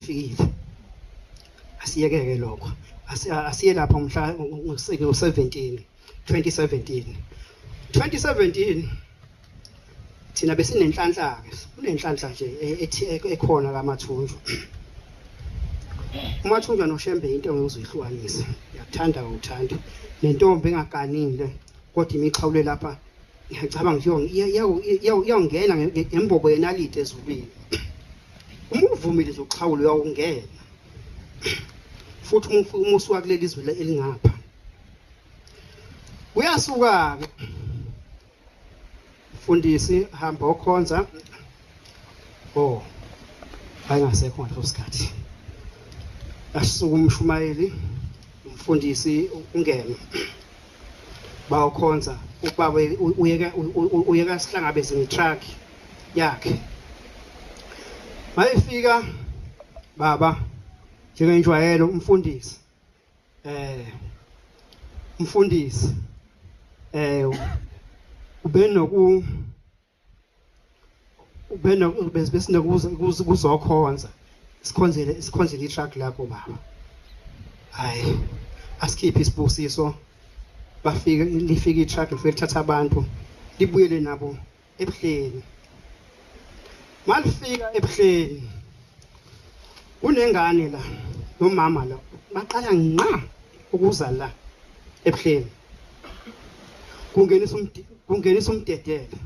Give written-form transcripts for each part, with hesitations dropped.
fikile asiyeke lokho asiye lapha umhla ngo-17 2017 thina besinenhlanhla ke kunenhlanhla nje ekhona kaMathunjwa uMathunjwa noShembe into engizuyihlukanisa ngiyakuthanda ngokuthanda nentombi engaganile kodwa imixhawule lapha ngiyacabanga iyongena ngembobo yenalite ezulwini uma uvumile zokuxhawula uyawungena futhi umusuka kuleli izwe elingapha uyasuka ke Fundisi hamba okhonza ayingasekho ngaleso sikhathi asisuka umshumayeli umfundisi ungene bayokhonza ubaba uyeka sihlangabeze ngetruck yakhe mayifika baba njengenjwayelo umfundisi besinokuzokhonza sikhonzele itruck lakho baba hayi asikhiphe isibusiso lifika itruck lifike lithatha abantu libuyele nabo ebuhleni malifika ebuhleni unengane la nomama la baqala nqa ukuza la ebuhleni kungenisa umdedele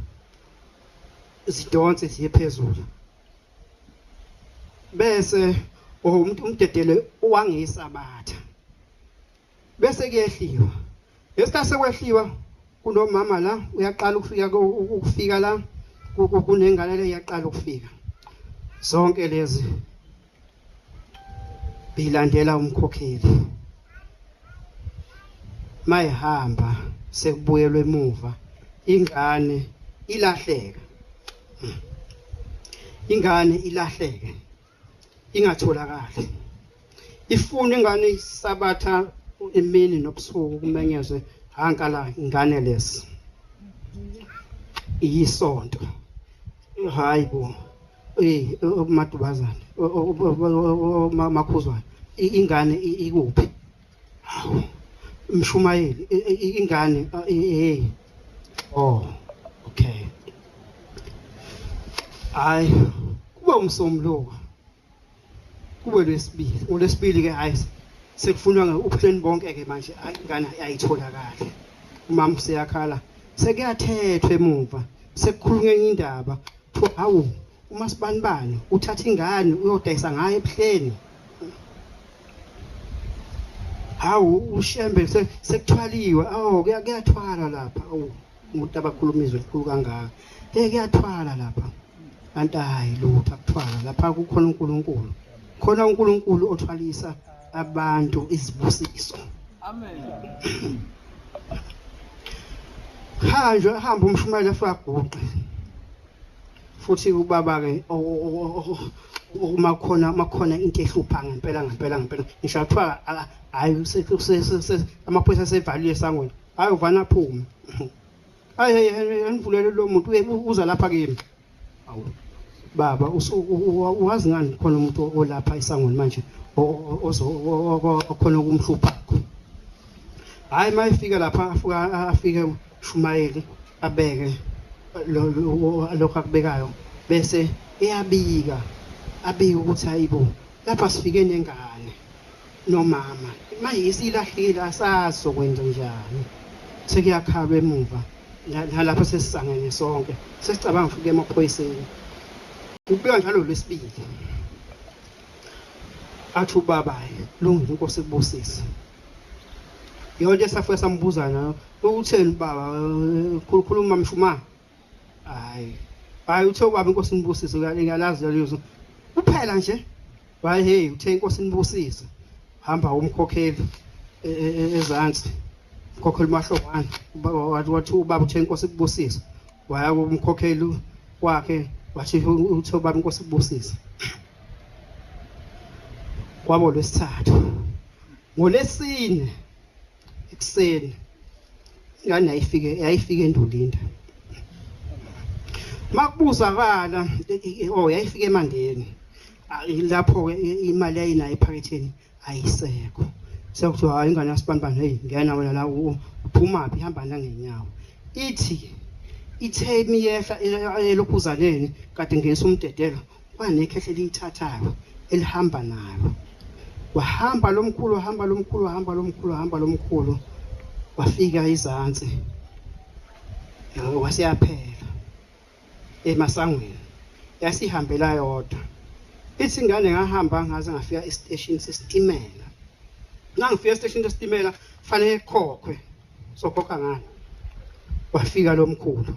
izidonse ziye phezulu bese umdedele owangesabatha bese kuyehliwa esikhathi sekwehliwa kunomama la uyaqala ukufika la kunengane le iyaqala ukufika zonke lezi bilandela umkhokheli mayihamba sekubuyelwe emuva ingane ilahleka ingatholakali ifuna ingane isabatha emini nobusuku kumenyezwe hankala ingane lesi iyisonto hayibo umadubazana makhuzwana ingane ikuphi umshumayeli ingane okay hayi kube umsombuluko kube lesibili ke hayi sekufunwa ubuhleni bonke ke manje ingane ayitholakala umama useyakhala sekuyathethwa emuva sekukhulunywa indaba hawu uMasibanibani uthatha ingane uyodayisa ngayo ebuhleni hawu uShembe sekuthwaliwe kuyathwala lapha umuntu abakhuluma izwi elikhulu kangaka kuyathwala lapha kanti hayi lutho akuthwala lapha kukhona uNkulunkulu khona uNkulunkulu othwalisa abantu izibusiso amen hamba umshumayeli afaguqe futhi ubaba ke makhona into ehlupha ngempela ngisho kuthiwa hayi amaphoyisa asevalile esangweni hayi uvana aphume hayi anivulele lo muntu uza lapha kimi awu baba uwazi ngani khona umuntu olapha esangweni manje okhona ukumhlupha hayi mayifika lapha afike Shumayeli abeke lokho akubekayo bese eyabika ukuthi hayibo lapha sifike nengane nomama manje isilahlile asaso kwenza njani sekuyakhala emuva nalapha sesisangene sonke sesicabanga ufike emaphoyiseni ubika njalo lesibili athi ubaba lungile inkosi kubusisa yonke esafika sambuzana ukutheni baba khuluma mshuma hayi uthe ubaba inkosi nibusise ngiyalazi lezo kuphela nje hayi hey uthe inkosi nibusise hamba umkhokheli ezantsi umkhokheli mahlongwane wathi ubaba uthe inkosi kubusise waya umkhokheli wakhe wathi uthe ubaba inkosi kubusise kwabo lesithathu ngolesine ekuseni ingane yayifike eNdulinda makubuzakala yayifike eMandeni Lapho-ke imali ayinayo ephaketheni ayisekho. Sekuthiwa hayi ingane yasibambane, hey ngena wena la uphumaphi, ihamba nangenyawo. Ithe imiyehla elokhuzaneni kade ngenisa umdedelo, kwanekhehle eliyithathayo elihamba nalo. Wahamba lomkhulu, wafika izansi. Wasiyaphela emasangweni, yasihambela yodwa. Ithi ingane ngahamba ngaze ngafika esiteshini sesitimela. Ngangifika esiteshini sesitimela fanele ekhokhwe, sokhokha ngani. Wafika lo mkhulu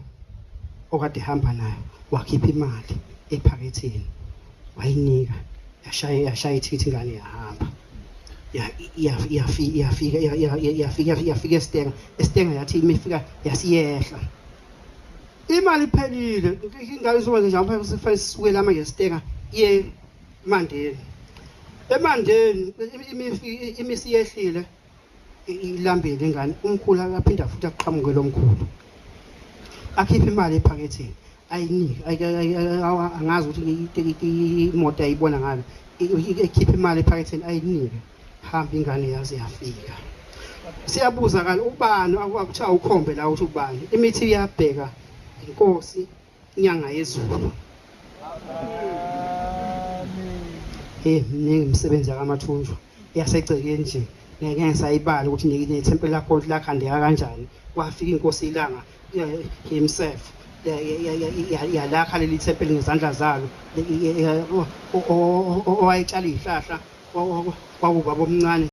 okade hamba nayo, wakhipha imali ephaketheni, wayinika, yashaya ithikithi, ingane yahamba. Yafika esitenga yathi imifika yasiyehla. Imali iphelile, ingane izokwenza njalo manje kufanele sisuke la manje esitenga ye Mandeni. EMandeni imisi yehlile ilambile ingane. Umkhulu akaphinda futhi aqhamuke lo mkhulu. Akhipha imali ephaketheni, ayinike. Angazi ukuthi imoto ayibona ngayo. Ekhipha imali ephaketheni ayinike. Hamba ingane yaze yafika. Siyabuza kanje ubani akuthiwa ukhombe la ukuthi ubani. Imithi iyabheka inkosi inyanga yezulu. Mningi imisebenzi yakamathunjwa yasegcekeni nje. Ngeke ngisayibala ukuthi nethempeli lakho lakhandeka kanjani. Kwafika inkosi ilanga himself yalakha leli thempeli ngezandla zalo. Owayetshala izihlahla kwakubaba omncane.